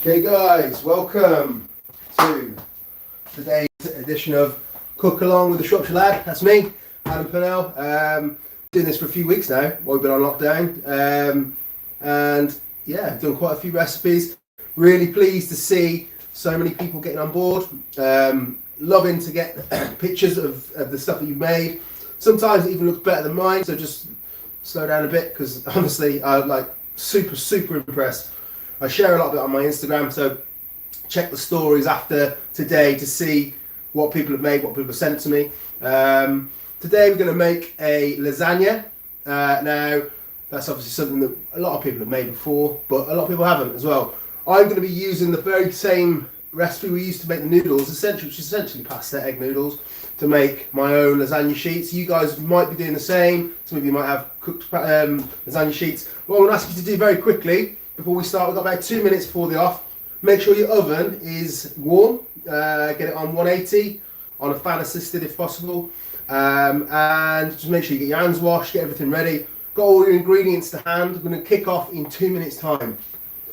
Okay guys, welcome to today's edition of Cook Along with the Shropshire Lad. That's me, Adam Purnell. Doing this for a few weeks now while we've been on lockdown. And yeah, I've done quite a few recipes. Really pleased to see so many people getting on board. Loving to get pictures of the stuff that you've made. Sometimes it even looks better than mine, so just slow down a bit because honestly I'm like super impressed. I share a lot of it on my Instagram, so check the stories after today to see what people have made, what people have sent to me. Today we're going to make a lasagna. Now, that's obviously something that a lot of people have made before, but a lot of people haven't as well. I'm going to be using the very same recipe we used to make the noodles, which is essentially pasta egg noodles, to make my own lasagna sheets. You guys might be doing the same. Some of you might have cooked lasagna sheets. What I'm going to ask you to do very quickly, before we start, we've got about 2 minutes before the off. Make sure your oven is warm. Get it on 180, on a fan assisted if possible. And just make sure you get your hands washed, get everything ready. Got all your ingredients to hand. We're going to kick off in 2 minutes time.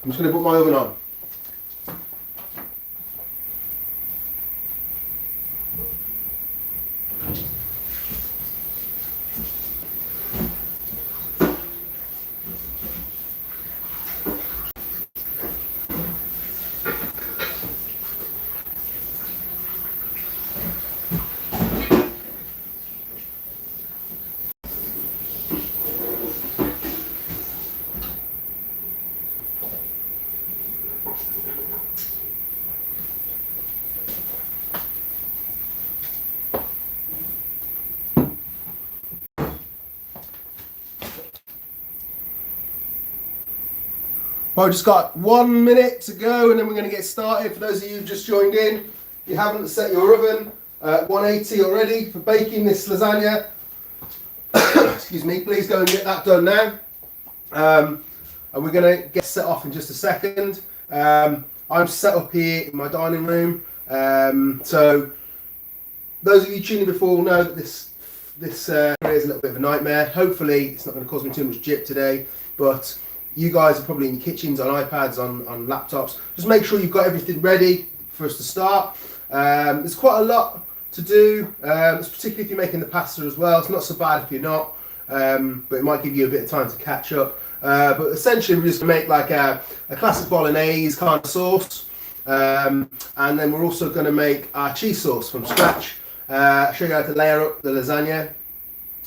I'm just going to put my oven on. Well, we've just got 1 minute to go and then we're going to get started. For those of you who've just joined in, you haven't set your oven at 180 already for baking this lasagna. Excuse me, please go and get that done now. And we're going to get set off in just a second. I'm set up here in my dining room. So those of you tuning before will know that this area is a little bit of a nightmare. Hopefully it's not going to cause me too much jip today, but you guys are probably in your kitchens, on iPads, on laptops. Just make sure you've got everything ready for us to start. There's quite a lot to do, particularly if you're making the pasta as well. It's not so bad if you're not, but it might give you a bit of time to catch up. But essentially we're just going to make like a classic bolognese kind of sauce. And then we're also going to make our cheese sauce from scratch. Show you how to layer up the lasagna.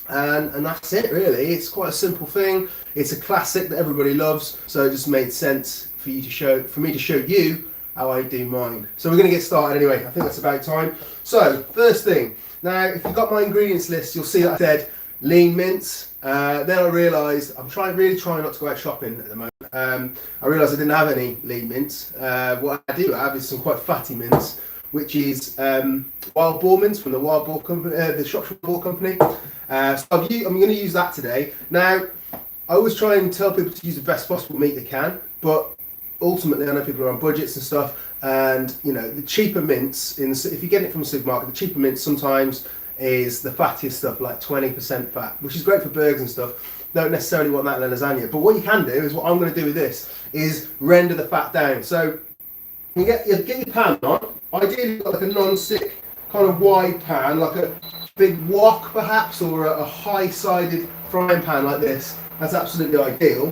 And that's it really. It's quite a simple thing. It's a classic that everybody loves, so it just made sense for me to show you how I do mine. So we're going to get started anyway. I think that's about time. So first thing, now if you've got my ingredients list, you'll see that I said lean mince. Then I realised I'm really trying not to go out shopping at the moment. I realised I didn't have any lean mince. What I do have is some quite fatty mince, which is wild boar mince from the Wild Boar Company, the Shropshire Boar Company. So I'm going to use that today. Now, I always try and tell people to use the best possible meat they can, but ultimately I know people are on budgets and stuff, and you know the cheaper mince, if you get it from a supermarket, the cheaper mince sometimes is the fattiest stuff, like 20% fat, which is great for burgers and stuff. Don't necessarily want that in a lasagna, but what you can do is what I'm going to do with this is render the fat down. So you get your pan on. Ideally, you've got like a non-stick kind of wide pan, like a big wok perhaps, or a high-sided frying pan like this. That's absolutely ideal.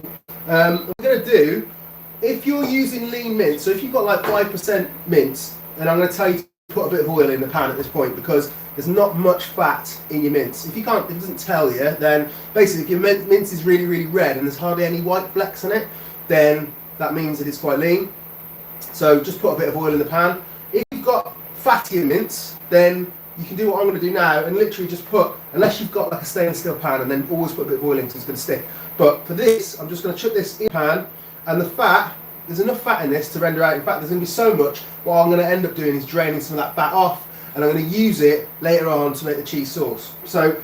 What we're going to do, if you're using lean mince, so if you've got like 5% mince, then I'm going to tell you to put a bit of oil in the pan at this point because there's not much fat in your mince. If it doesn't tell you, then basically if your mince is really red and there's hardly any white flecks in it, then that means that it's quite lean. So just put a bit of oil in the pan. If you've got fattier mince, then you can do what I'm going to do now and literally just put, unless you've got like a stainless steel pan, and then always put a bit of oil in because it's going to stick. But for this, I'm just going to chuck this in the pan, and the fat, there's enough fat in this to render out. In fact, there's going to be so much, what I'm going to end up doing is draining some of that fat off, and I'm going to use it later on to make the cheese sauce. So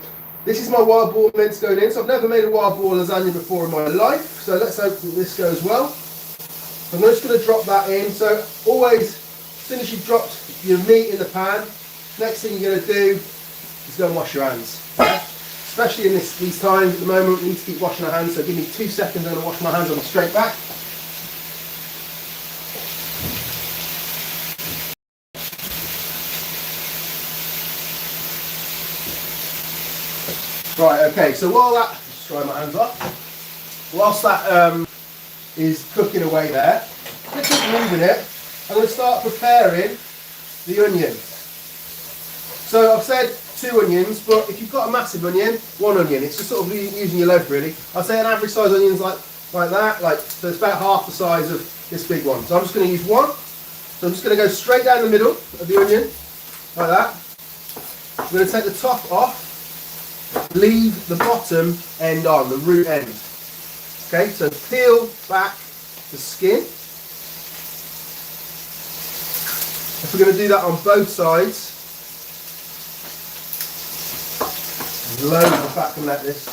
this is my wild boar mince going in. So I've never made a wild boar lasagna before in my life, so let's hope that this goes well. So I'm just going to drop that in. So always, as soon as you've dropped your meat in the pan, next thing you're going to do is go and wash your hands. Especially in these times at the moment, we need to keep washing our hands, so give me 2 seconds, I'm going to wash my hands, I'll be straight back. Right, okay, so while that, just dry my hands off, whilst that is cooking away there, I'm going to keep moving it. I'm going to start preparing the onion. So I've said 2 onions, but if you've got a massive onion, 1 onion. It's just sort of using your loaf really. I'd say an average size onion's like that, so it's about half the size of this big one. So I'm just going to use 1. So I'm just going to go straight down the middle of the onion, like that. I'm going to take the top off, leave the bottom end on, the root end. Okay, so peel back the skin. If we're going to do that on both sides, loads of fat coming out of this.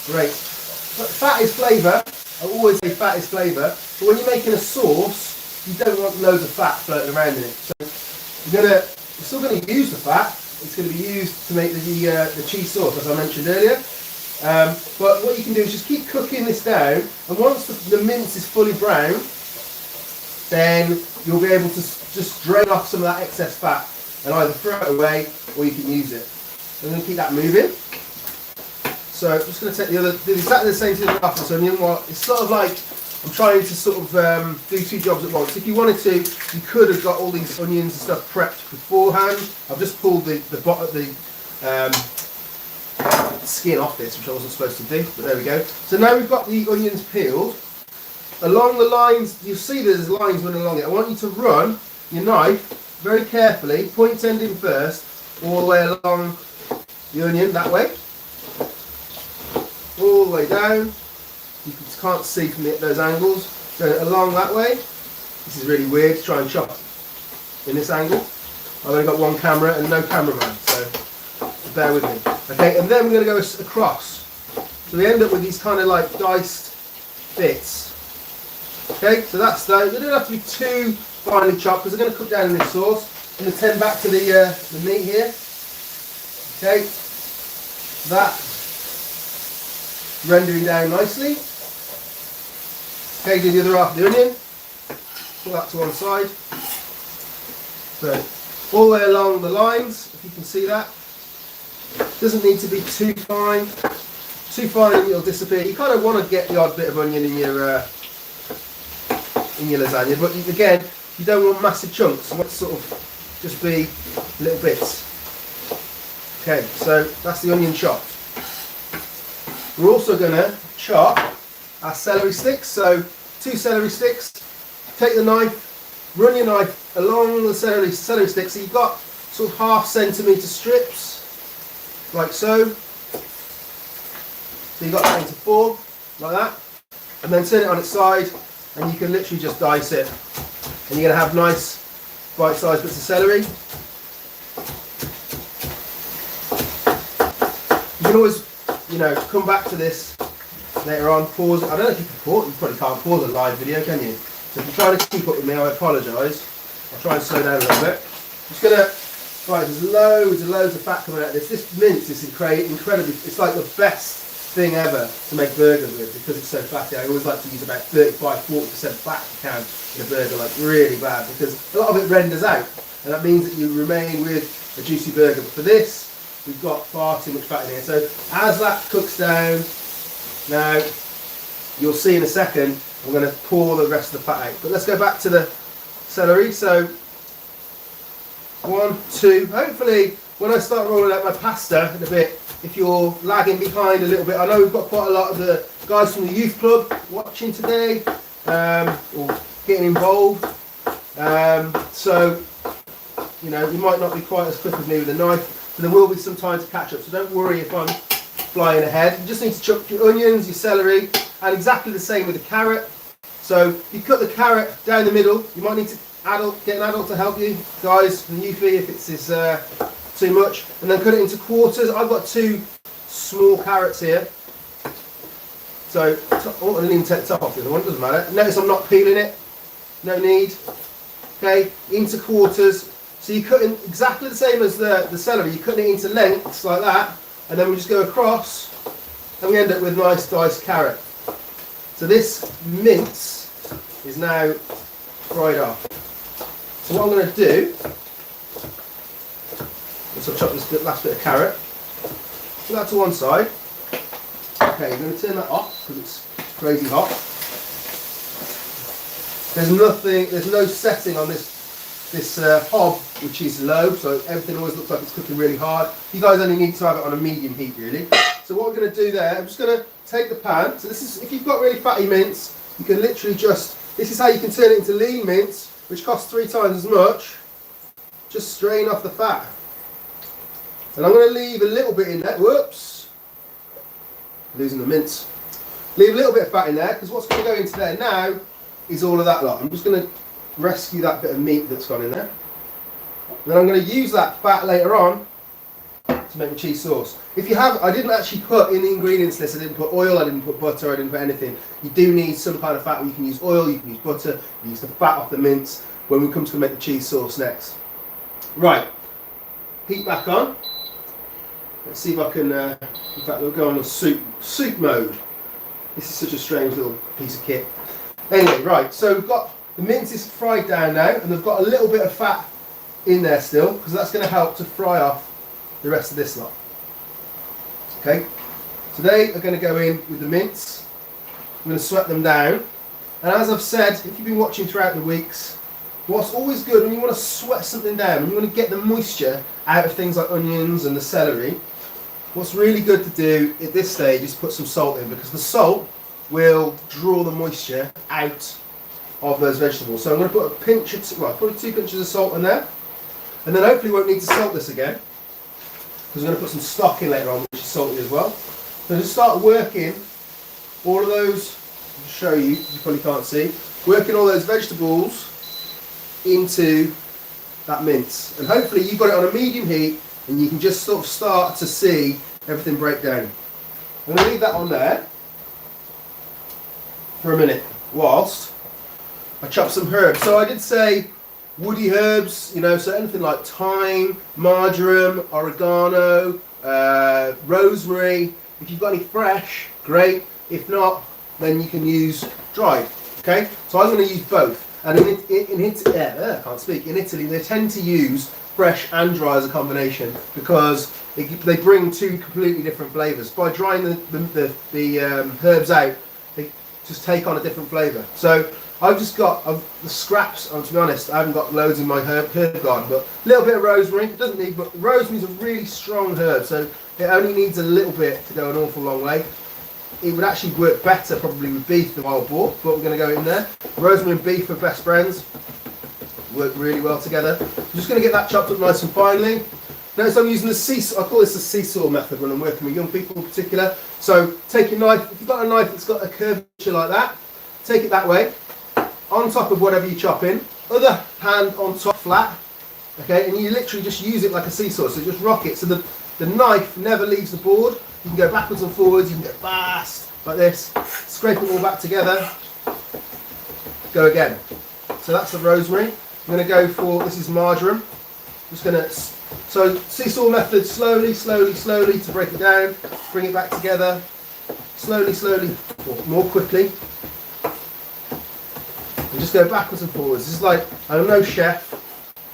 Great. But fat is flavour. I always say fat is flavour. But when you're making a sauce, you don't want loads of fat floating around in it. So you're still going to use the fat. It's going to be used to make the cheese sauce, as I mentioned earlier. But what you can do is just keep cooking this down, and once the mince is fully brown, then you'll be able to just drain off some of that excess fat and either throw it away or you can use it. I'm going to keep that moving. So I'm just going to take do exactly the same thing with the onion. It's sort of like I'm trying to sort of do 2 jobs at once. If you wanted to, you could have got all these onions and stuff prepped beforehand. I've just pulled the skin off this, which I wasn't supposed to do, but there we go. So now we've got the onions peeled. Along the lines, you'll see there's lines running along it. I want you to run your knife very carefully, point ending first, all the way along the onion that way. All the way down. You can't see from those angles. Go along that way. This is really weird to try and chop in this angle. I've only got 1 camera and no cameraman, so bear with me. Okay, and then we're going to go across. So we end up with these kind of like diced bits. Okay, so that's those. They don't have to be too finely chopped because they're going to cook down in this sauce. I'm going to tend back to the meat here. Okay, that rendering down nicely. Okay, do the other half of the onion. Pull that to one side. So all the way along the lines, if you can see that. Doesn't need to be too fine. Too fine and it'll disappear. You kind of want to get the odd bit of onion in your lasagna, but again, you don't want massive chunks. You want to sort of just be little bits. Okay, so that's the onion chopped. We're also going to chop our celery sticks. So 2 celery sticks. Take the knife, run your knife along the celery sticks. So you've got sort of ½ centimetre strips. Like so. So you got that into 4, like that. And then turn it on its side, and you can literally just dice it. And you're going to have nice bite-sized bits of celery. You can always, come back to this later on. Pause. I don't know if you can pause. You probably can't pause a live video, can you? So if you're trying to keep up with me, I apologise. I'll try and slow down a little bit. I'm just going to. Right, there's loads and loads of fat coming out of this. This mince is incredibly, it's like the best thing ever to make burgers with because it's so fatty. I always like to use about 35–40% fat if you can in a burger, like really bad, because a lot of it renders out and that means that you remain with a juicy burger. But for this, we've got far too much fat in here. So as that cooks down, now you'll see in a second, I'm going to pour the rest of the fat out. But let's go back to the celery. So 1, 2, hopefully when I start rolling out my pasta in a bit, if you're lagging behind a little bit, I know we've got quite a lot of the guys from the youth club watching today, or getting involved, so you might not be quite as quick as me with a knife, but there will be some time to catch up, so don't worry if I'm flying ahead. You just need to chop your onions, your celery, and exactly the same with the carrot. So you cut the carrot down the middle. You might need to get an adult to help you, guys, and Yuffie if it's too much, and then cut it into quarters. I've got 2 small carrots here, so I didn't even take the top off the other one, doesn't matter. Notice I'm not peeling it, no need. Okay, into quarters. So you cut in exactly the same as the celery, you're cutting it into lengths like that, and then we just go across, and we end up with nice diced carrot. So this mince is now fried off. So what I'm going to do is I'll chop this last bit of carrot, put that to one side. Okay, I'm going to turn that off because it's crazy hot. There's no setting on this hob which is low, so everything always looks like it's cooking really hard. You guys only need to have it on a medium heat really. So what we're going to do there, I'm just going to take the pan. So this is, if you've got really fatty mince, you can literally just, this is how you can turn it into lean mince, which costs 3 times as much. Just strain off the fat. And I'm going to leave a little bit in there. Whoops. Losing the mince. Leave a little bit of fat in there, because what's going to go into there now is all of that lot. I'm just going to rescue that bit of meat that's gone in there. Then I'm going to use that fat later on to make my cheese sauce. If you have, I didn't actually put in the ingredients list, I didn't put oil, I didn't put butter, I didn't put anything. You do need some kind of fat. You can use oil, you can use butter, you can use the fat off the mince when we come to make the cheese sauce next. Right, heat back on. Let's see if I can, in fact we'll go on the soup mode. This is such a strange little piece of kit. Anyway, right, so we've got, the mince is fried down now, and they've got a little bit of fat in there still, because that's going to help to fry off the rest of this lot. Okay, so they are going to go in with the mince. I'm going to sweat them down, and as I've said, if you've been watching throughout the weeks, what's always good when you want to sweat something down, when you want to get the moisture out of things like onions and the celery, what's really good to do at this stage is put some salt in, because the salt will draw the moisture out of those vegetables. So I'm going to put a pinch of, well, probably 2 pinches of salt in there, and then hopefully we won't need to salt this again, because I'm going to put some stock in later on, which is salty as well. So just start working all of those, I'll show you, you probably can't see, working all those vegetables into that mince. And hopefully you've got it on a medium heat, and you can just sort of start to see everything break down. I'm going to leave that on there for a minute whilst I chop some herbs. So I did say woody herbs, you know, so anything like thyme, marjoram, oregano, rosemary. If you've got any fresh, great. If not, then you can use dried. Okay, so I'm going to use both. And in Italy, they tend to use fresh and dry as a combination, because they bring 2 completely different flavours. By drying the herbs out, they just take on a different flavour. So I've just got the scraps, to be honest, I haven't got loads in my herb garden, but a little bit of rosemary, it doesn't need, but rosemary's a really strong herb, so it only needs a little bit to go an awful long way. It would actually work better probably with beef than wild boar, but we're going to go in there. Rosemary and beef are best friends, work really well together. I'm just going to get that chopped up nice and finely. Notice I'm using the Cecil, I call this the Cecil method when I'm working with young people in particular. So take your knife, if you've got a knife that's got a curvature like that, take it that way, on top of whatever you chop in, other hand on top flat, okay, and you literally just use it like a seesaw, so just rock it so that the knife never leaves the board. You can go backwards and forwards, you can go fast, like this, scrape it all back together, go again. So that's the rosemary. I'm going to go for, this is marjoram. Just going to, so Cecil method, slowly, slowly, slowly to break it down, bring it back together, slowly, slowly, or more quickly. And just go backwards and forwards. This is like, I'm no chef,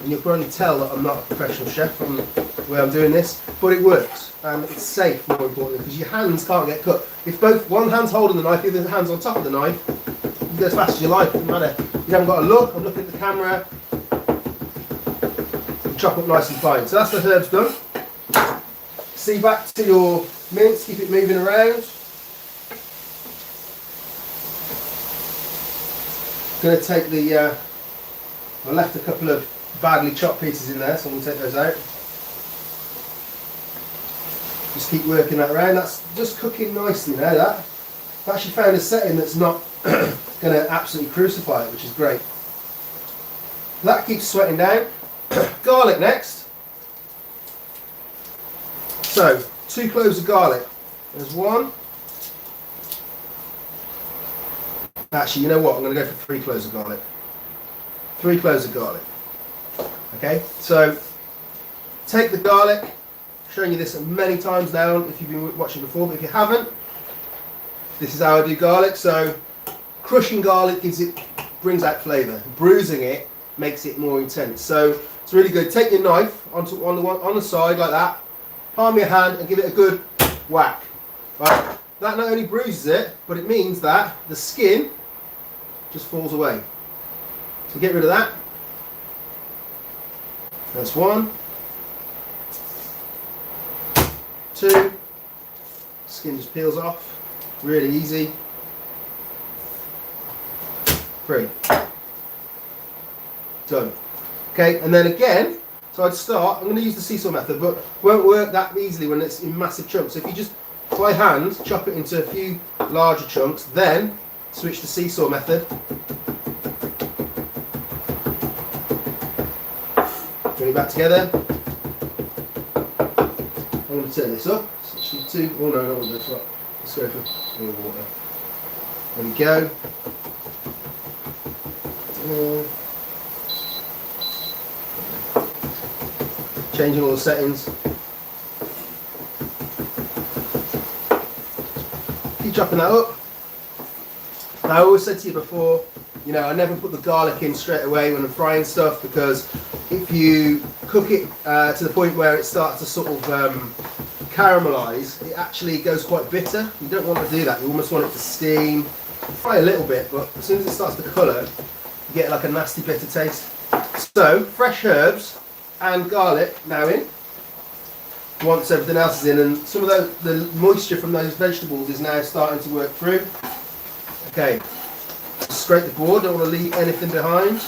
and you'll probably tell that I'm not a professional chef from the way I'm doing this, but it works, and it's safe more importantly, because your hands can't get cut. If both, one hand's holding the knife, the other hand's on top of the knife, you can go as fast as you like, it doesn't matter. You haven't got to look, I'm looking at the camera, and chop up nice and fine. So that's the herbs done. See, back to your mince, keep it moving around. Going to take the, I left a couple of badly chopped pieces in there, so I'm going to take those out. Just keep working that around. That's just cooking nicely now, that. I've actually found a setting that's not going to absolutely crucify it, which is great. That keeps sweating down. Garlic next. So, 2 cloves of garlic. There's one. Actually, you know what? I'm going to go for 3 cloves of garlic. 3 cloves of garlic. Okay, so take the garlic. I've shown you this many times now if you've been watching before, but if you haven't, this is how I do garlic. So crushing garlic brings out flavour. Bruising it makes it more intense. So it's really good. Take your knife on the side like that, palm your hand and give it a good whack. Right. that not only bruises it, but it means that the skin just falls away. So get rid of that. That's 1. 2. Skin just peels off. Really easy. 3. Done. Okay, and then again, so I'd start, I'm going to use the Cecil method, but it won't work that easily when it's in massive chunks. So if you just, by hand, chop it into a few larger chunks, then switch to Cecil method. Bring it back together. I'm going to turn this up. So 2. Oh no, I don't want to do this up. Let's go for more water. There we go. Changing all the settings. Keep chopping that up. Now, I always said to you before, you know, I never put the garlic in straight away when I'm frying stuff, because if you cook it to the point where it starts to sort of caramelise, it actually goes quite bitter. You don't want to do that. You almost want it to steam. Fry a little bit, but as soon as it starts to colour, you get like a nasty bitter taste. So, fresh herbs and garlic now in, once everything else is in, and some of the moisture from those vegetables is now starting to work through. Okay, scrape the board, don't want to leave anything behind,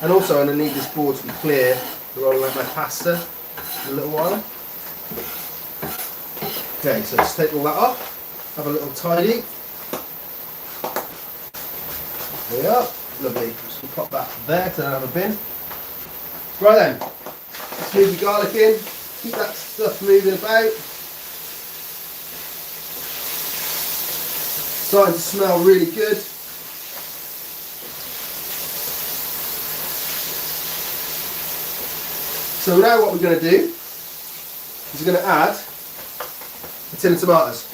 and also I'm going to need this board to be clear to roll out my pasta in a little while. Okay, so let's take all that off, have a little tidy. There we are, lovely. Just going to pop that there to have a bin. Right then, let's move the garlic in, keep that stuff moving about. Starting to smell really good. So now what we're going to do is we're going to add a tin of tomatoes.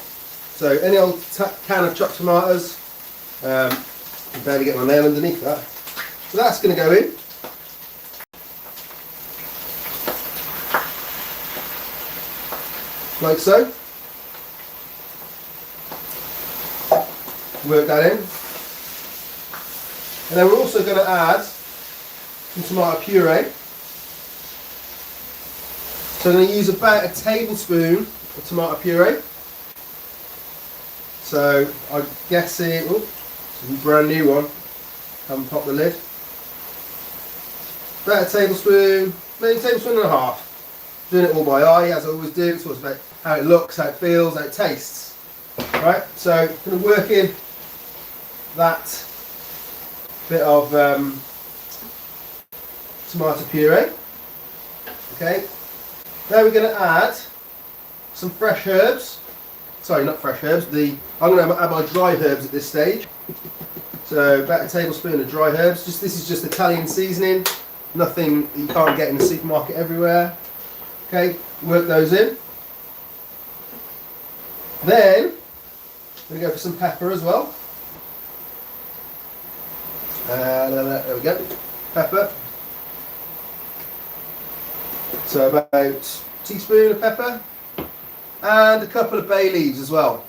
So any old can of chopped tomatoes, I can barely get my nail underneath that. So that's going to go in. Like so. Work that in. And then we're also going to add some tomato puree. So I'm going to use about a tablespoon of tomato puree. So I'm guessing, oh, this is a brand new one, haven't popped the lid. About a tablespoon, maybe a tablespoon and a half. Doing it all by eye, as I always do. It's always about how it looks, how it feels, how it tastes. Right, so I'm going to work in that bit of tomato puree. Okay, now we're going to add some fresh herbs. Sorry, not fresh herbs. I'm going to add my dry herbs at this stage. So about a tablespoon of dry herbs. This is just Italian seasoning. Nothing that you can't get in the supermarket everywhere. Okay, work those in. Then I'm going to go for some pepper as well. There we go, pepper. So about a teaspoon of pepper and a couple of bay leaves as well.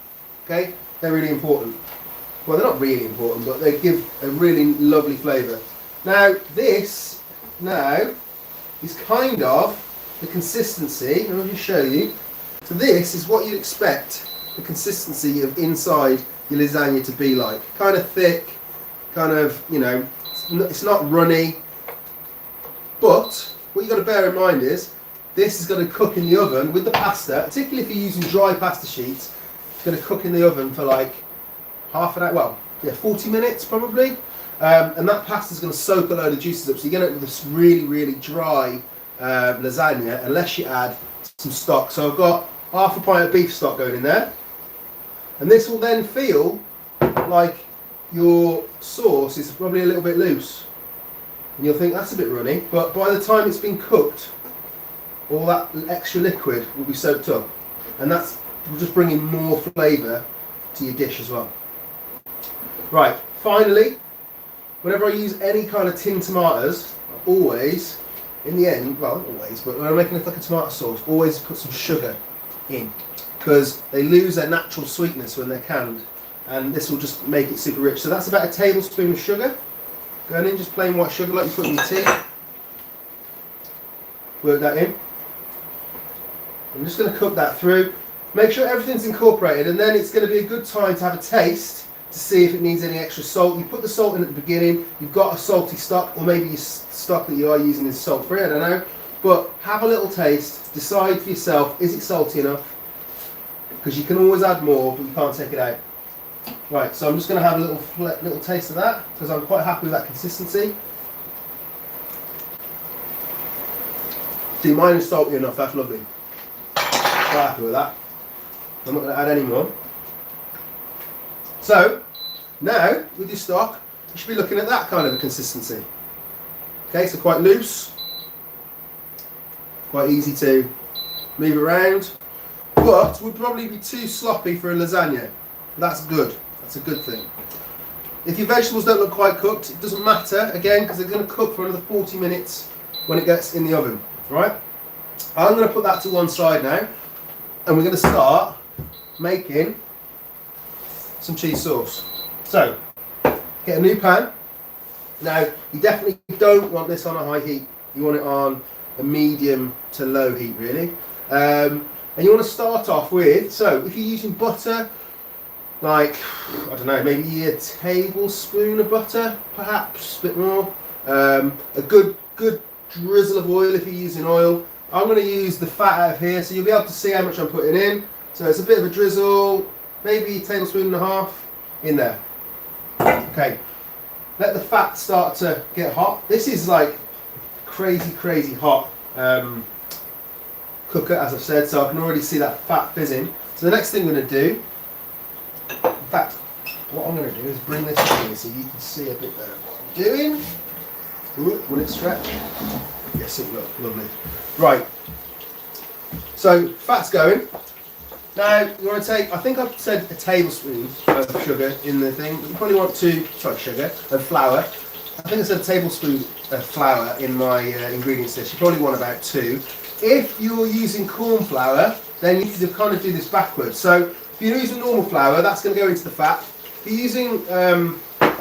Okay, they're really important. Well, they're not really important, but they give a really lovely flavour. Now this is kind of the consistency. I'll just show you. So this is what you'd expect the consistency of inside your lasagna to be like. Kind of thick, kind of, you know, it's not runny. But what you've got to bear in mind is this is going to cook in the oven with the pasta, particularly if you're using dry pasta sheets. It's going to cook in the oven for like half an hour, well, yeah, 40 minutes probably. And that pasta is going to soak a load of juices up. So you're going to get this really, really dry lasagna unless you add some stock. So I've got half a pint of beef stock going in there. And this will then feel like your sauce is probably a little bit loose. And you'll think that's a bit runny, but by the time it's been cooked, all that extra liquid will be soaked up. And that's just bringing more flavour to your dish as well. Right, finally, whenever I use any kind of tinned tomatoes, I always, in the end, well not always, but when I'm making like a tomato sauce, always put some sugar in. because they lose their natural sweetness when they're canned, and this will just make it super rich. So that's about a tablespoon of sugar going in, just plain white sugar like you put in your tea. Work that in. I'm just going to cook that through. Make sure everything's incorporated, and then it's going to be a good time to have a taste to see if it needs any extra salt. You put the salt in at the beginning, you've got a salty stock, or maybe your stock that you are using is salt free, I don't know. But have a little taste, decide for yourself, is it salty enough? Because you can always add more, but you can't take it out. Right, so I'm just going to have a little taste of that, because I'm quite happy with that consistency. See, mine is salty enough, that's lovely. Quite happy with that. I'm not going to add any more. So, now, with your stock, you should be looking at that kind of a consistency. Okay, so quite loose, quite easy to move around, but would probably be too sloppy for a lasagna. That's good, that's a good thing. If your vegetables don't look quite cooked, it doesn't matter, again, because they're going to cook for another 40 minutes when it gets in the oven, right? I'm going to put that to one side now, and we're going to start making some cheese sauce. So, get a new pan. Now, you definitely don't want this on a high heat. You want it on a medium to low heat, really. And you want to start off with, so if you're using butter, like, I don't know, maybe a tablespoon of butter, perhaps, a bit more. A good drizzle of oil if you're using oil. I'm going to use the fat out of here, so you'll be able to see how much I'm putting in. So it's a bit of a drizzle, maybe a tablespoon and a half in there. Okay, let the fat start to get hot. This is like crazy hot cooker, as I've said, so I can already see that fat fizzing. So the next thing I'm going to do, in fact, what I'm going to do is bring this in so you can see a bit better what I'm doing. Ooh, will it stretch? Yes, it will. Lovely. Right. So fat's going. Now you want to take, I think I've said a tablespoon of sugar in the thing. You probably want flour. I think I said a tablespoon of flour in my ingredients list. You probably want about 2. If you're using corn flour, then you need to kind of do this backwards. So if you're using normal flour, that's going to go into the fat. If you're using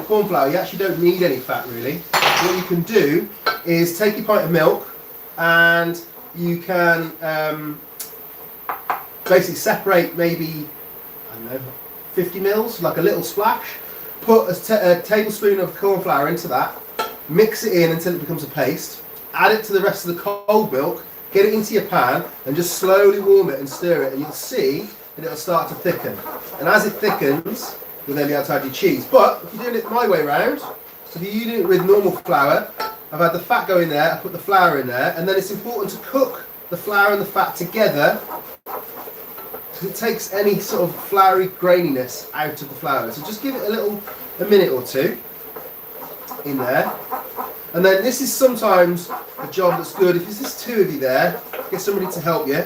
corn flour, you actually don't need any fat really. What you can do is take your pint of milk, and you can basically separate maybe, I don't know, 50 mils, like a little splash. Put a tablespoon of corn flour into that, mix it in until it becomes a paste, add it to the rest of the cold milk, get it into your pan, and just slowly warm it and stir it, and you'll see that it'll start to thicken. And as it thickens, you'll then be able to add your cheese. But if you're doing it my way round, so if you're using it with normal flour, I've had the fat go in there, I put the flour in there, and then it's important to cook the flour and the fat together, because it takes any sort of floury graininess out of the flour. So just give it a minute or two in there. And then this is sometimes a job that's good, if there's just 2 of you there, get somebody to help you,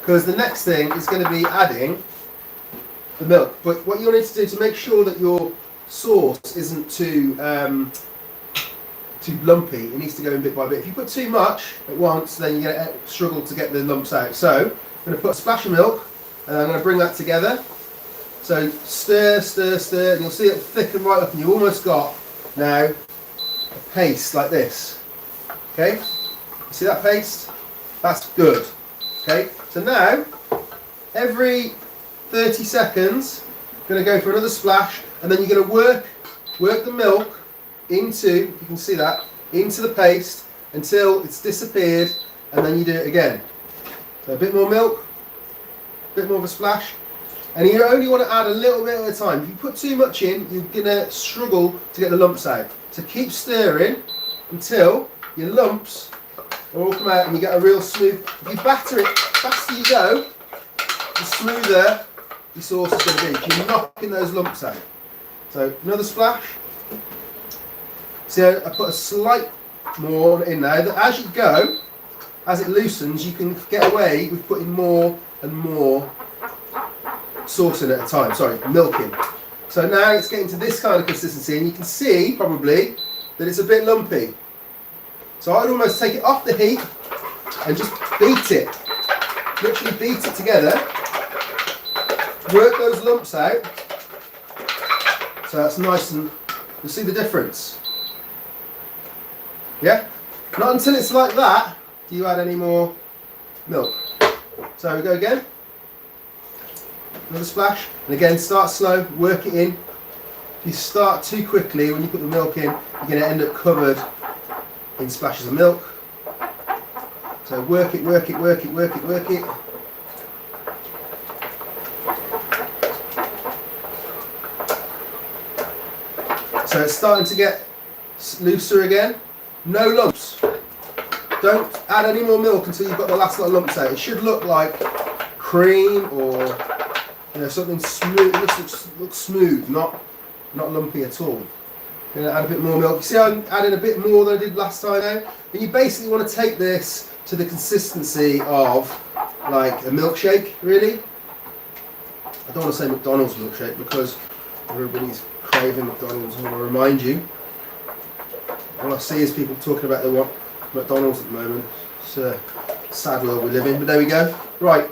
because the next thing is going to be adding the milk. But what you need to do to make sure that your sauce isn't too lumpy, it needs to go in bit by bit. If you put too much at once, then you're going to struggle to get the lumps out. So I'm going to put a splash of milk, and I'm going to bring that together. So stir, and you'll see it thicken right up, and you've almost got now a paste like this. Okay, see that paste? That's good. Okay, so now every 30 seconds, I'm going to go for another splash, and then you're going to work the milk into, if you can see that, into the paste until it's disappeared, and then you do it again. So a bit more milk, a bit more of a splash, and you only want to add a little bit at a time. If you put too much in, you're going to struggle to get the lumps out. So keep stirring until your lumps are all come out and you get a real smooth. If you batter it, faster you go, the smoother your sauce is going to be, because you're knocking those lumps out. So another splash. So I put a slight more in there. That as you go, as it loosens, you can get away with putting more and more sauce in at a time. Sorry, milk in. So now it's getting to this kind of consistency, and you can see probably that it's a bit lumpy. So I'd almost take it off the heat and just beat it. Literally beat it together Work those lumps out. So that's nice, and you'll see the difference. Yeah? Not until it's like that do you add any more milk. So we go again. Another splash. And again, start slow, work it in. If you start too quickly, when you put the milk in, you're going to end up covered in splashes of milk. So work it, work it, work it, work it, work it. So it's starting to get looser again. No lumps. Don't add any more milk until you've got the last little lumps out. It should look like cream or something smooth. It looks smooth, not lumpy at all. I'm going to add a bit more milk. You see I'm adding a bit more than I did last time now? And you basically want to take this to the consistency of like a milkshake, really. I don't want to say McDonald's milkshake because everybody's craving McDonald's. I want to remind you. All I see is people talking about they want McDonald's at the moment. It's a sad world we live in, but there we go. Right.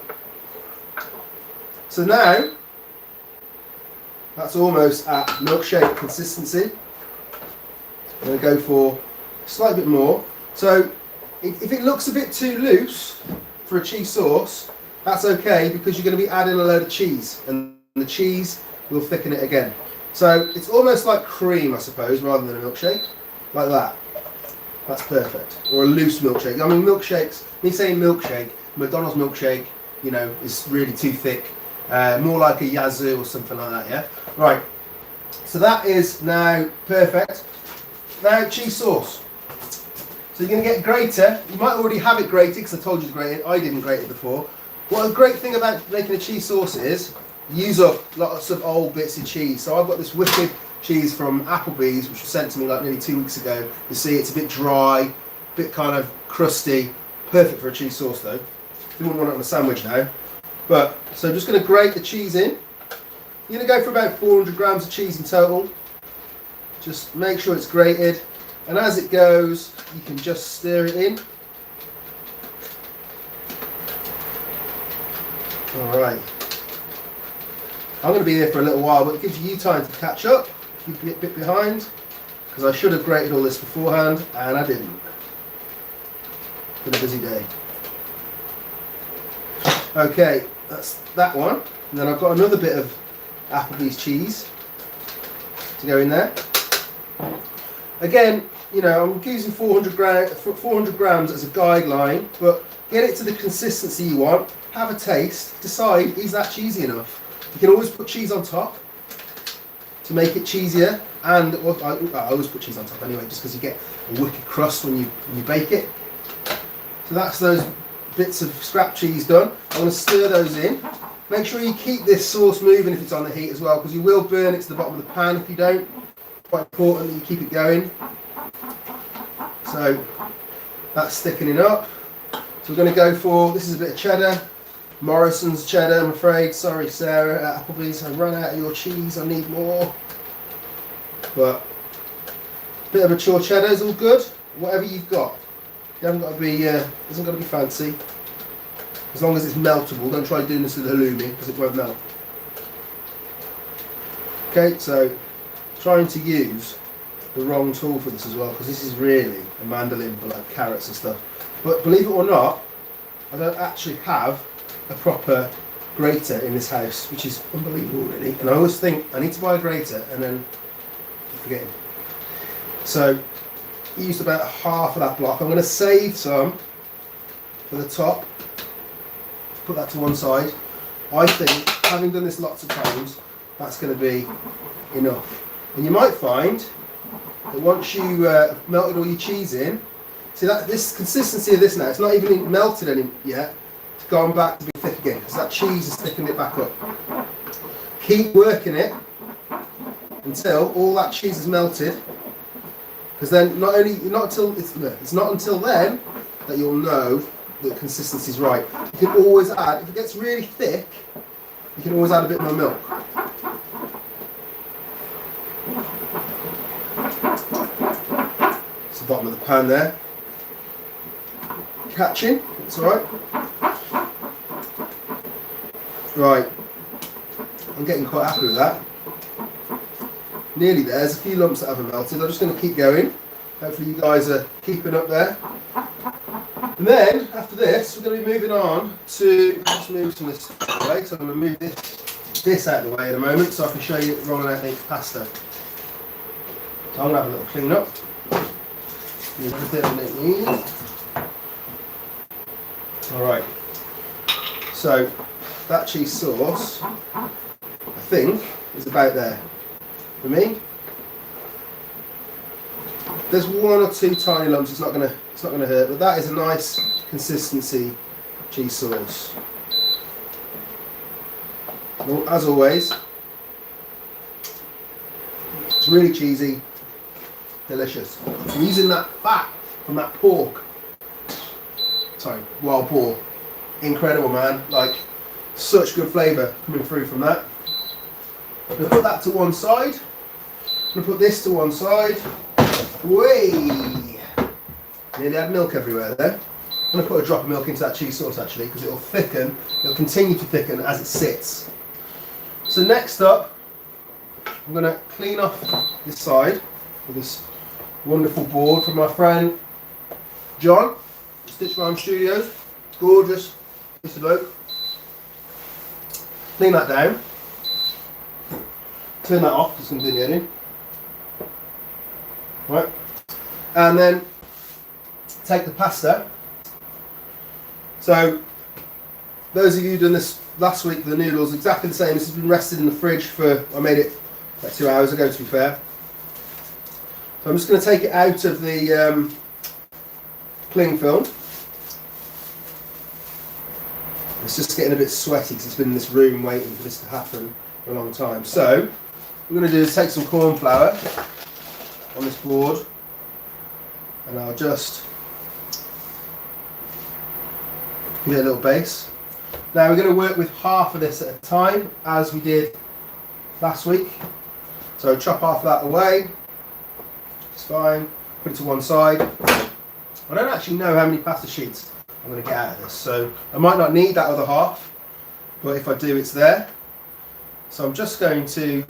So now, that's almost at milkshake consistency. I'm going to go for a slight bit more. So, if it looks a bit too loose for a cheese sauce, that's okay because you're going to be adding a load of cheese, and the cheese will thicken it again. So, it's almost like cream, I suppose, rather than a milkshake. Like that. That's perfect. Or a loose milkshake. I mean, milkshakes, me saying milkshake, McDonald's milkshake, is really too thick. More like a Yazoo or something like that, yeah? Right. So that is now perfect. Now, cheese sauce. So you're going to get grater. You might already have it grated because I told you to grate it. I didn't grate it before. What a great thing about making a cheese sauce is, use up lots of old bits of cheese. So I've got this wicked cheese from Applebee's, which was sent to me like nearly 2 weeks ago. You see, it's a bit dry, a bit kind of crusty. Perfect for a cheese sauce though. You wouldn't want it on a sandwich now. But, so I'm just going to grate the cheese in. You're going to go for about 400 grams of cheese in total. Just make sure it's grated. And as it goes, you can just stir it in. Alright. I'm going to be here for a little while, but it gives you time to catch up. Keep a bit behind. Because I should have grated all this beforehand, and I didn't. Been a busy day. Okay, that's that one. And then I've got another bit of Applebee's cheese to go in there. Again, I'm using 400 grams as a guideline, but get it to the consistency you want. Have a taste. Decide, is that cheesy enough? You can always put cheese on top to make it cheesier, and I always put cheese on top anyway, just because you get a wicked crust when you bake it. So that's those bits of scrap cheese done. I'm going to stir those in. Make sure you keep this sauce moving if it's on the heat as well, because you will burn it to the bottom of the pan if you don't. Quite important that you keep it going. So that's thickening up. So we're going to go for, this is a bit of cheddar. Morrison's cheddar, I'm afraid. Sorry, Sarah at Applebee's. I ran out of your cheese. I need more. But a bit of mature cheddar is all good. Whatever you've got. You haven't got to be. Doesn't got to be fancy. As long as it's meltable. Don't try doing this with halloumi because it won't melt. Okay, so trying to use the wrong tool for this as well, because this is really a mandolin for like carrots and stuff. But believe it or not, I don't actually have a proper grater in this house, which is unbelievable really. And I always think I need to buy a grater and then keep forgetting. So I used about half of that block. I'm going to save some for the top, put that to one side. I think, having done this lots of times, that's going to be enough. And you might find that once you melted all your cheese in, see that this consistency of this now, it's not even melted any yet. It's gone back to be thick again because that cheese has thickened it back up. Keep working it until all that cheese is melted, because then it's not until then that you'll know that the consistency is right. You can always add, if it gets really thick, you can always add a bit more milk. It's the bottom of the pan there. Catching, it's alright. Right. I'm getting quite happy with that. Nearly there. There's a few lumps that haven't melted. I'm just going to keep going. Hopefully you guys are keeping up there. And then, after this, we're going to be moving on to, just move some of this away, so I'm going to move this out of the way in a moment so I can show you rolling out the pasta. So I'm going to have a little clean up. Use everything I don't need. Alright, so that cheese sauce, I think, is about there for me. There's one or two tiny lumps, it's not gonna hurt, but that is a nice consistency cheese sauce. Well, as always, it's really cheesy, delicious. I'm using that fat from that pork. Sorry, wild boar. Incredible, man. Like, such good flavour coming through from that. I'm going to put that to one side. I'm going to put this to one side. Way! Nearly had milk everywhere there. I'm going to put a drop of milk into that cheese sauce actually, because it'll thicken. It'll continue to thicken as it sits. So next up, I'm going to clean off this side with this wonderful board from my friend John. Stitch Rhyme Studios. Gorgeous. Piece of oak. Clean that down. Turn that off, just going to do the editing. Right. And then take the pasta. So, those of you who done this last week, the noodles, exactly the same. This has been rested in the fridge for, I made it about 2 hours ago to be fair. So I'm just going to take it out of the cling film. It's just getting a bit sweaty because it's been in this room waiting for this to happen for a long time. So, what I'm going to do is take some corn flour on this board and I'll just give it a little base. Now we're going to work with half of this at a time as we did last week. So chop half of that away. It's fine. Put it to one side. I don't actually know how many pasta sheets I'm going to get out of this, so I might not need that other half, but if I do, it's there. So I'm just going to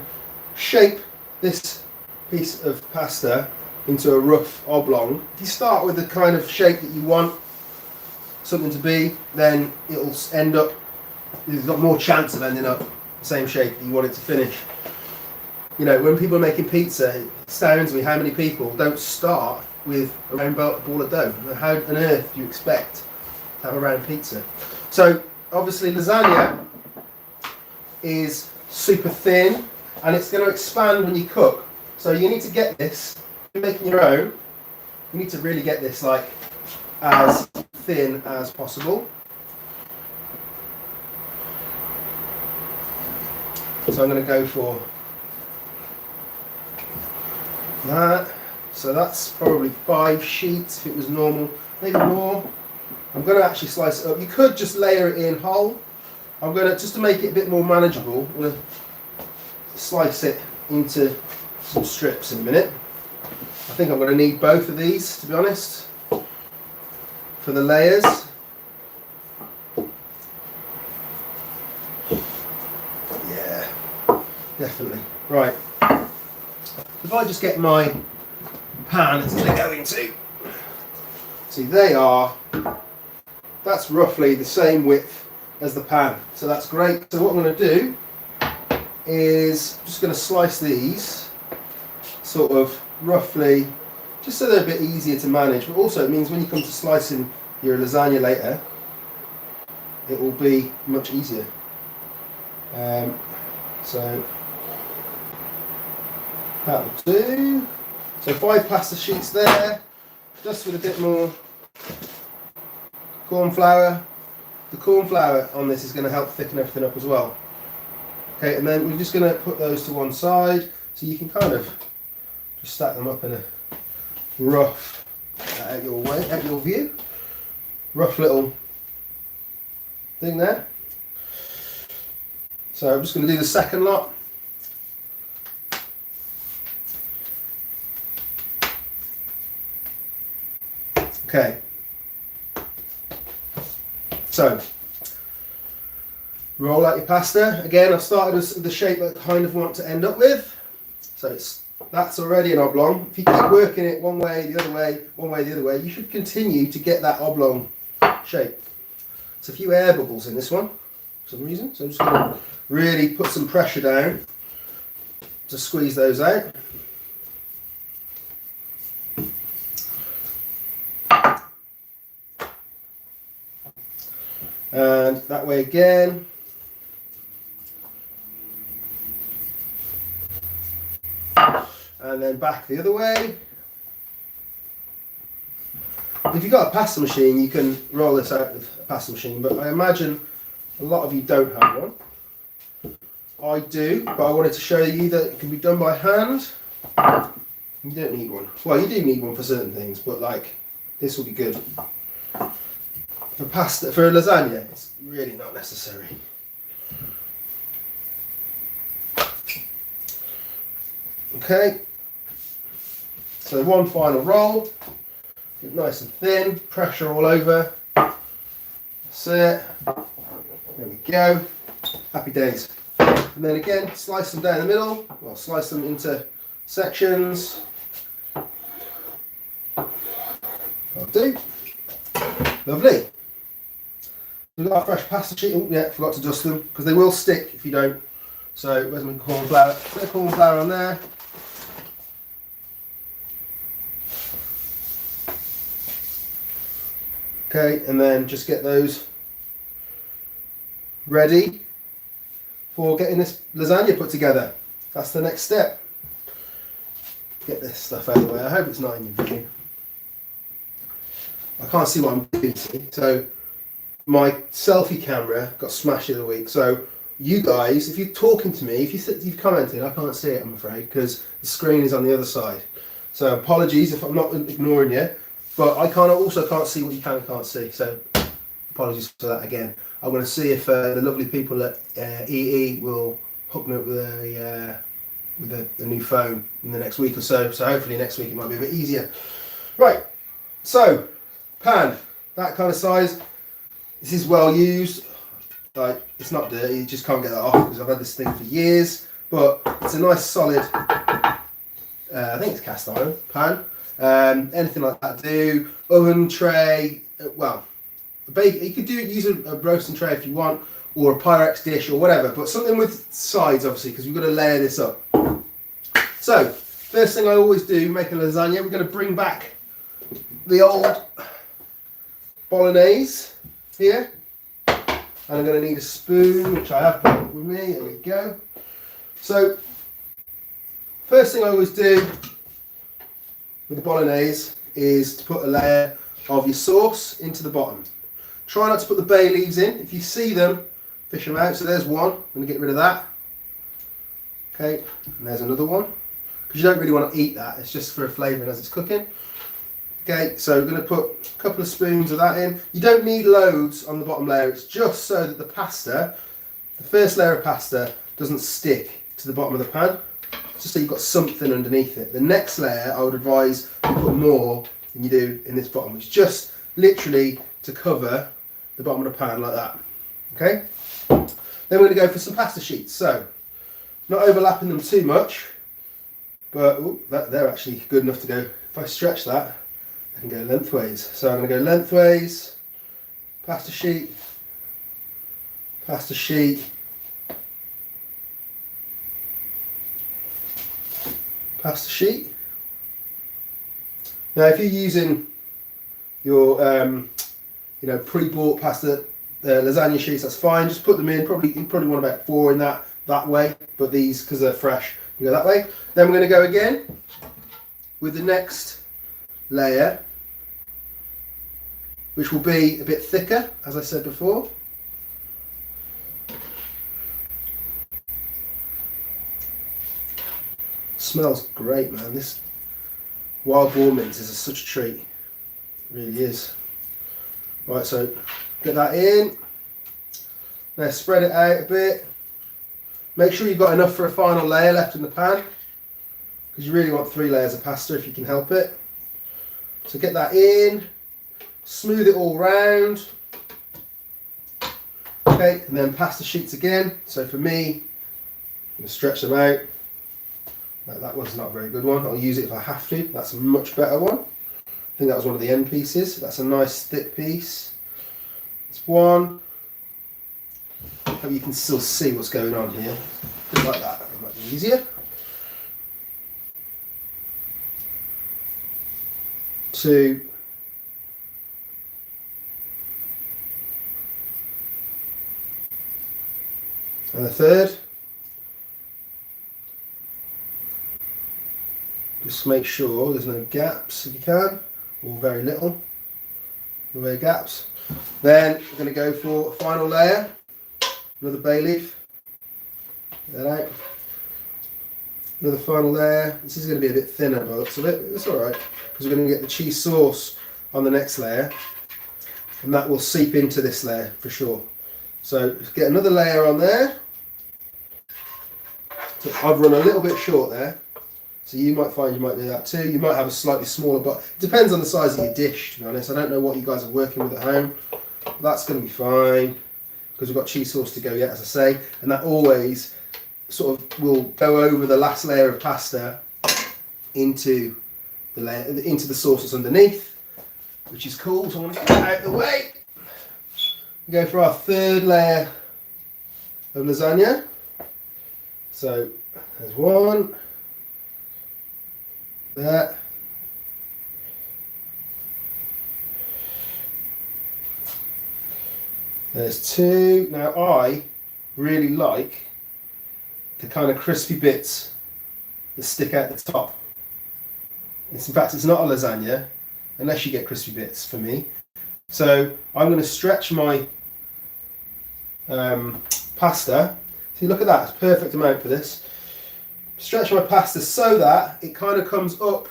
shape this piece of pasta into a rough oblong. If you start with the kind of shape that you want something to be, then it'll end up, you've got more chance of ending up the same shape that you want it to finish. You know, when people are making pizza, it astounds me how many people don't start with a round ball of dough. How on earth do you expect to have a round pizza? So obviously lasagna is super thin and it's going to expand when you cook. So you need to get this, if you're making your own, you need to really get this like as thin as possible. So I'm going to go for that. So that's probably 5 sheets if it was normal, maybe more. I'm going to actually slice it up. You could just layer it in whole. I'm going to, just to make it a bit more manageable, I'm going to slice it into some strips in a minute. I think I'm going to need both of these, to be honest, for the layers. Yeah, definitely. Right. If I just get my pan it's going to go into, see that's roughly the same width as the pan, so that's great. So what I'm going to do is I'm just going to slice these sort of roughly, just so they're a bit easier to manage, but also it means when you come to slicing your lasagna later it will be much easier. So that will do. So 5 pasta sheets there, just with a bit more corn flour. The corn flour on this is going to help thicken everything up as well. Okay, and then we're just going to put those to one side, so you can kind of just stack them up in a rough, out your view, rough little thing there. So I'm just going to do the second lot. Okay, so Roll out your pasta. Again, I've started with the shape that I kind of want to end up with. So that's already an oblong. If you keep working it one way, the other way, one way, the other way, you should continue to get that oblong shape. There's a few air bubbles in this one for some reason. So I'm just going to really put some pressure down to squeeze those out. And that way again. And then back the other way. If you've got a pasta machine, you can roll this out with a pasta machine, but I imagine a lot of you don't have one. I do, but I wanted to show you that it can be done by hand. You don't need one. Well, you do need one for certain things, but like this will be good. For pasta, for a lasagna, it's really not necessary. Okay, so one final roll, get it nice and thin, pressure all over. That's it. There we go. Happy days. And then again, slice them down the middle. Well, slice them into sections. That'll do. Lovely. We've got our fresh pasta sheet. Oh, yeah, forgot to dust them because they will stick if you don't. So, where's my corn flour? Bit of corn flour on there. Okay, and then just get those ready for getting this lasagna put together. That's the next step. Get this stuff out of the way. I hope it's not in your view. I can't see what I'm doing. So my selfie camera got smashed the other week. So you guys, if you're talking to me, if you've commented, I can't see it, I'm afraid, because the screen is on the other side. So apologies if I'm not ignoring you, but I also can't see what you can and can't see. So apologies for that again. I'm going to see if the lovely people at EE will hook me up with a new phone in the next week or so. So hopefully next week it might be a bit easier. Right, so pan, that kind of size. This is well used. Like, it's not dirty, you just can't get that off because I've had this thing for years. But it's a nice solid, I think it's cast iron pan. Anything like that do. Oven tray, well, you could use a roasting tray if you want, or a Pyrex dish or whatever, but something with sides obviously because we've got to layer this up. So, first thing I always do, make a lasagna, we're going to bring back the old bolognese here. And I'm going to need a spoon, which I have got with me. There we go. So, first thing I always do with the bolognese is to put a layer of your sauce into the bottom. Try not to put the bay leaves in. If you see them, fish them out. So there's one. I'm going to get rid of that. Okay, and there's another one. Because you don't really want to eat that. It's just for flavouring as it's cooking. Okay, so we're going to put a couple of spoons of that in. You don't need loads on the bottom layer. It's just so that the pasta, the first layer of pasta, doesn't stick to the bottom of the pan. Just so you've got something underneath it. The next layer, I would advise you put more than you do in this bottom. It's just literally to cover the bottom of the pan like that. Okay? Then we're going to go for some pasta sheets. So, not overlapping them too much, but they're actually good enough to go. If I stretch that, I can go lengthways. So I'm going to go lengthways, pasta sheet, pasta sheet, pasta sheet. Now, if you're using your, pre-bought pasta lasagna sheets, that's fine. Just put them in. You probably want about 4 in that way. But these, because they're fresh, you go that way. Then we're going to go again with the next layer, which will be a bit thicker, as I said before. Smells great, man. This wild boar mince is such a treat. It really is. Right, so get that in. Now spread it out a bit. Make sure you've got enough for a final layer left in the pan, because you really want 3 layers of pasta if you can help it. So get that in, smooth it all round, Okay, and then pasta sheets again. So for me, I'm going to stretch them out. That one's not a very good one. I'll use it if I have to. That's a much better one. I think that was one of the end pieces. That's a nice thick piece. It's one. Hope you can still see what's going on here. Just like that. That might be easier. Two. And a third. Just make sure there's no gaps if you can, or very little. No gaps. Then we're going to go for a final layer. Another bay leaf. Get that out. Another final layer. This is going to be a bit thinner by the looks of it. It's alright, because we're going to get the cheese sauce on the next layer, and that will seep into this layer for sure. So get another layer on there. So I've run a little bit short there, so you might find you might do that too. You might have a slightly smaller, but it depends on the size of your dish, to be honest. I don't know what you guys are working with at home. That's going to be fine, because we've got cheese sauce to go yet, as I say, and that always sort of will go over the last layer of pasta into the sauce that's underneath, which is cool. So I'm going to get that out of the way. We go for our third layer of lasagna. So there's one, there, there's two. Now I really like the kind of crispy bits that stick out the top. In fact, it's not a lasagna unless you get crispy bits for me. So I'm going to stretch my pasta. See, look at that, it's perfect amount for this. Stretch my pasta so that it kind of comes up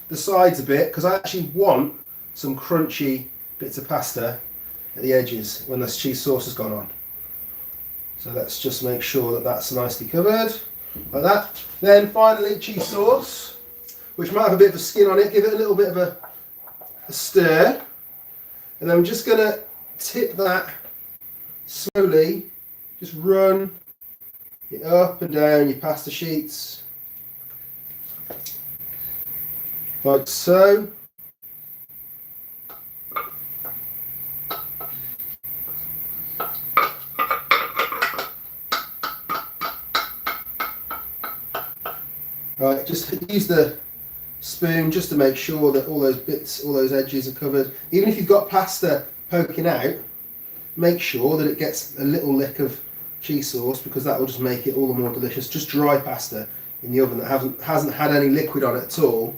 the sides a bit, because I actually want some crunchy bits of pasta at the edges when this cheese sauce has gone on. So let's just make sure that that's nicely covered, like that. Then finally, cheese sauce, which might have a bit of a skin on it. Give it a little bit of a stir. And then we're just going to tip that slowly, just run it up and down your pasta sheets, like so. Right, just use the spoon just to make sure that all those bits, all those edges are covered. Even if you've got pasta poking out, make sure that it gets a little lick of cheese sauce, because that will just make it all the more delicious. Just dry pasta in the oven that hasn't had any liquid on it at all,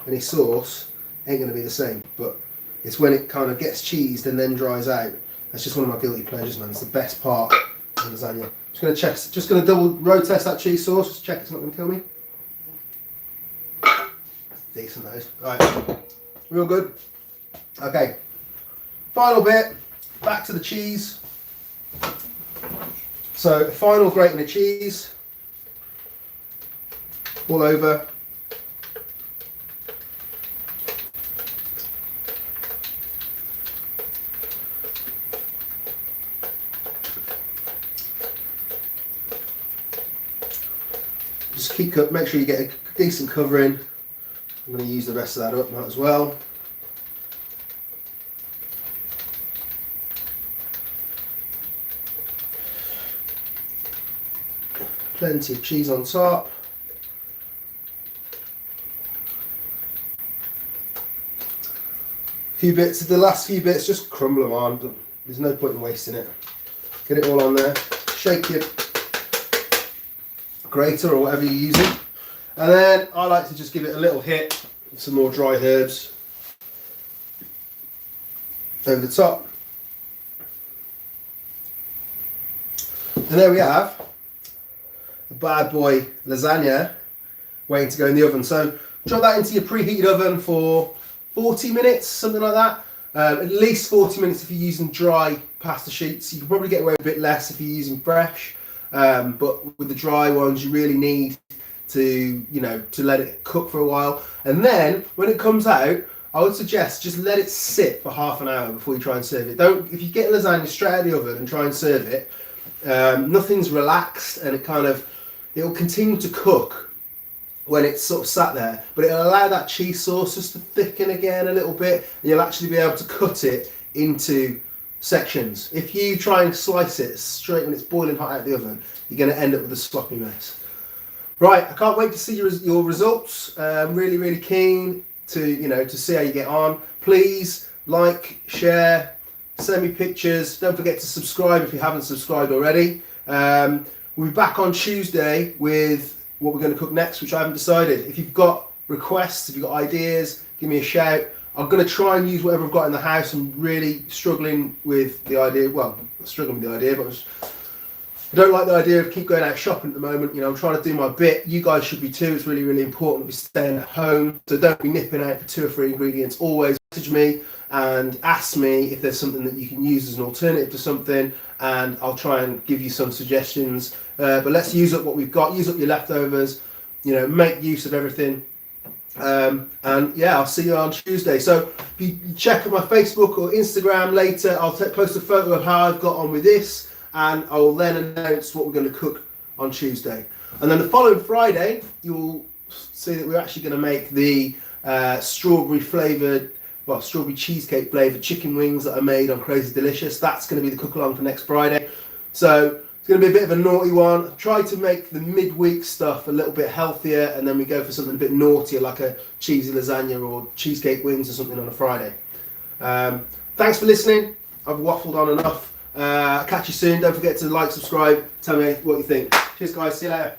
any sauce, ain't going to be the same. But it's when it kind of gets cheesed and then dries out. That's just one of my guilty pleasures, man. It's the best part of lasagna. Just going to double road test that cheese sauce, just check it's not going to kill me. Decent those. Right, real good. Okay, final bit, back to the cheese. So final grating of cheese all over. Just make sure you get a decent covering. I'm going to use the rest of that up now as well. Plenty of cheese on top. The last few bits, just crumble them on. There's no point in wasting it. Get it all on there. Shake your grater or whatever you're using. And then I like to just give it a little hit with some more dry herbs over the top. And there we have a bad boy lasagna waiting to go in the oven. So drop that into your preheated oven for 40 minutes, something like that. At least 40 minutes if you're using dry pasta sheets. You can probably get away with a bit less if you're using fresh. But with the dry ones, you really need to let it cook for a while. And then when it comes out, I would suggest just let it sit for half an hour before you try and serve it. Don't, if you get lasagna straight out of the oven and try and serve it, nothing's relaxed, and it'll continue to cook when it's sort of sat there, but it'll allow that cheese sauce just to thicken again a little bit, and you'll actually be able to cut it into sections. If you try and slice it straight when it's boiling hot out of the oven, you're going to end up with a sloppy mess. Right, I can't wait to see your results. I'm really, really keen to see how you get on. Please like, share, send me pictures. Don't forget to subscribe if you haven't subscribed already. We'll be back on Tuesday with what we're going to cook next, which I haven't decided. If you've got requests, if you've got ideas, give me a shout. I'm going to try and use whatever I've got in the house. I'm really struggling with the idea. Well, not struggling with the idea, but I don't like the idea of keep going out shopping at the moment. I'm trying to do my bit. You guys should be too. It's really, really important that we staying at home. So don't be nipping out for 2 or 3 ingredients. Always message me and ask me if there's something that you can use as an alternative to something, and I'll try and give you some suggestions. But let's use up what we've got. Use up your leftovers. Make use of everything. And yeah, I'll see you on Tuesday. So if you check on my Facebook or Instagram later, I'll post a photo of how I've got on with this, and I will then announce what we're going to cook on Tuesday. And then the following Friday, you'll see that we're actually going to make the strawberry cheesecake flavoured chicken wings that I made on Crazy Delicious. That's going to be the cook along for next Friday. So it's going to be a bit of a naughty one. Try to make the midweek stuff a little bit healthier, and then we go for something a bit naughtier like a cheesy lasagna or cheesecake wings or something on a Friday. Thanks for listening. I've waffled on enough. Catch you soon. Don't forget to like, subscribe, tell me what you think. Cheers guys, see you later.